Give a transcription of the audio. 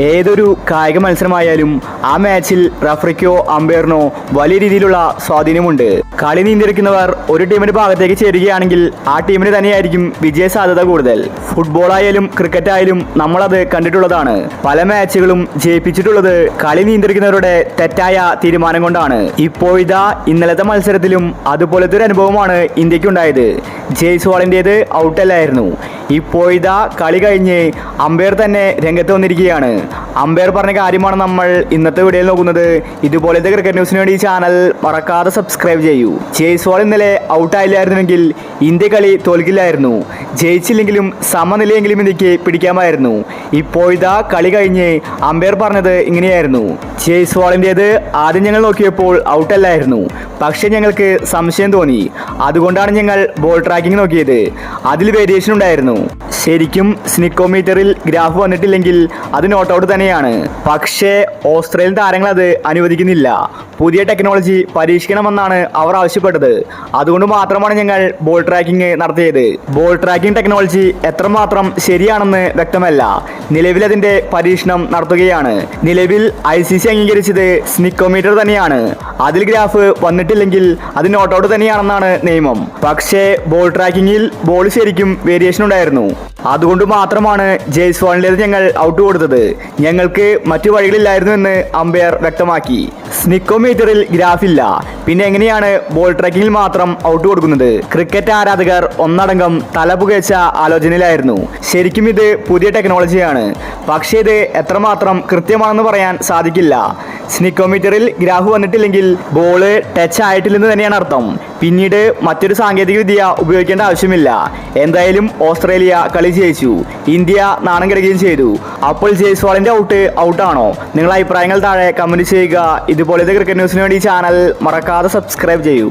ഏതൊരു കായിക മത്സരമായാലും ആ മാച്ചിൽ റഫറിക്കോ അമ്പയറിനോ വലിയ രീതിയിലുള്ള സ്വാധീനമുണ്ട്. കളി നിയന്ത്രിക്കുന്നവർ ഒരു ടീമിന്റെ ഭാഗത്തേക്ക് ചേരുകയാണെങ്കിൽ ആ ടീമിന് തന്നെയായിരിക്കും വിജയ സാധ്യത കൂടുതൽ. ഫുട്ബോൾ ആയാലും ക്രിക്കറ്റ് ആയാലും നമ്മളത് കണ്ടിട്ടുള്ളതാണ്. പല മാച്ചുകളും ജയിപ്പിച്ചിട്ടുള്ളത് കളി നിയന്ത്രിക്കുന്നവരുടെ തെറ്റായ തീരുമാനം കൊണ്ടാണ്. ഇപ്പോഴിതാ ഇന്നലത്തെ മത്സരത്തിലും അതുപോലത്തെ ഒരു അനുഭവമാണ് ഇന്ത്യക്കുണ്ടായത്. ജയ്സ്വാളിൻ്റേത് ഔട്ടല്ലായിരുന്നു. ഇപ്പോഴിതാ കളി കഴിഞ്ഞ് അമ്പയർ തന്നെ രംഗത്ത് വന്നിരിക്കുകയാണ്. അമ്പയർ പറഞ്ഞ കാര്യമാണ് നമ്മൾ ഇന്നത്തെ വീഡിയോയിൽ നോക്കുന്നത്. ഇതുപോലത്തെ ക്രിക്കറ്റ് ന്യൂസിന് വേണ്ടി ഈ ചാനൽ മറക്കാതെ സബ്സ്ക്രൈബ് ചെയ്യൂ. ജയ്സ്വാൾ ഇന്നലെ ഔട്ടായില്ലായിരുന്നുവെങ്കിൽ ഇന്ത്യ കളി തോൽക്കില്ലായിരുന്നു. ജയിച്ചില്ലെങ്കിലും സമനിലയെങ്കിലും ഇന്ത്യക്ക് പിടിക്കാമായിരുന്നു. ഇപ്പോഴിതാ കളി കഴിഞ്ഞ് അമ്പയർ പറഞ്ഞത് ഇങ്ങനെയായിരുന്നു: ജയ്സ്വാളിൻ്റേത് ആദ്യം ഞങ്ങൾ നോക്കിയപ്പോൾ ഔട്ടല്ലായിരുന്നു, പക്ഷേ ഞങ്ങൾക്ക് സംശയം തോന്നി. അതുകൊണ്ടാണ് ഞങ്ങൾ ബോൾ ട്രാക്കിംഗ് നോക്കിയത്. അതിൽ വേരിയേഷൻ ഉണ്ടായിരുന്നു. ശരിക്കും സ്നിക്കോമീറ്ററിൽ ഗ്രാഫ് വന്നിട്ടില്ലെങ്കിൽ അത് നോട്ട് ഔട്ട് തന്നെയാണ്. പക്ഷേ ഓസ്ട്രേലിയൻ താരങ്ങൾ അത് അനുവദിക്കുന്നില്ല. പുതിയ ടെക്നോളജി പരീക്ഷിക്കണമെന്നാണ് അവർ ആവശ്യപ്പെട്ടത്. അതുകൊണ്ട് മാത്രമാണ് ഞങ്ങൾ ബോൾ ട്രാക്കിംഗ് നടത്തിയത്. ബോൾ ട്രാക്കിംഗ് ടെക്നോളജി എത്രമാത്രം ശരിയാണെന്ന് വ്യക്തമല്ല. നിലവിൽ അതിന്റെ പരീക്ഷണം നടത്തുകയാണ്. നിലവിൽ ICC അംഗീകരിച്ചത് സ്നിക്കോമീറ്റർ തന്നെയാണ്. അതിൽ ഗ്രാഫ് വന്നിട്ടില്ലെങ്കിൽ അത് നോട്ട് ഔട്ട് തന്നെയാണെന്നാണ് നിയമം. പക്ഷേ ബോൾ ട്രാക്കിങ്ങിൽ ബോൾ ശരിക്കും വേരിയേഷൻ ഉണ്ടായിരുന്നു. അതുകൊണ്ട് മാത്രമാണ് ജയ്സ്വാളിൻ്റേത് ഞങ്ങൾ ഔട്ട് കൊടുത്തത്. ഞങ്ങൾക്ക് മറ്റു വഴികളില്ലായിരുന്നു എന്ന് അമ്പയർ വ്യക്തമാക്കി. സ്നിക്കോമീറ്ററിൽ ഗ്രാഫില്ല, പിന്നെ എങ്ങനെയാണ് ബോൾ ട്രാക്കിങ്ങിൽ മാത്രം ഔട്ട് കൊടുക്കുന്നത്? ക്രിക്കറ്റ് ആരാധകർ ഒന്നടങ്കം തലപുകച്ച ആലോചനയിലായിരുന്നു. ശരിക്കും ഇത് പുതിയ ടെക്നോളജിയാണ്, പക്ഷേ ഇത് എത്രമാത്രം കൃത്യമാണെന്ന് പറയാൻ സാധിക്കില്ല. സ്നിക്കോമീറ്ററിൽ ഗ്രാഫ് വന്നിട്ടില്ലെങ്കിൽ ബോള് ടച്ച് ആയിട്ടില്ലെന്ന് തന്നെയാണ് അർത്ഥം. പിന്നീട് മറ്റൊരു സാങ്കേതിക വിദ്യ ഉപയോഗിക്കേണ്ട ആവശ്യമില്ല. എന്തായാലും ഓസ്ട്രേലിയ കളി ജയിച്ചു. ഇന്ത്യ നാണം കെടുകയും ചെയ്തു. അപ്പോൾ ജയ്സ്വാളിന്റെ ഔട്ടാണോ? നിങ്ങളുടെ അഭിപ്രായങ്ങൾ താഴെ കമന്റ് ചെയ്യുക. ഇതുപോലത്തെ ക്രിക്കറ്റ് ന്യൂസിന് വേണ്ടി ചാനൽ മറക്കാതെ സബ്സ്ക്രൈബ് ചെയ്യൂ.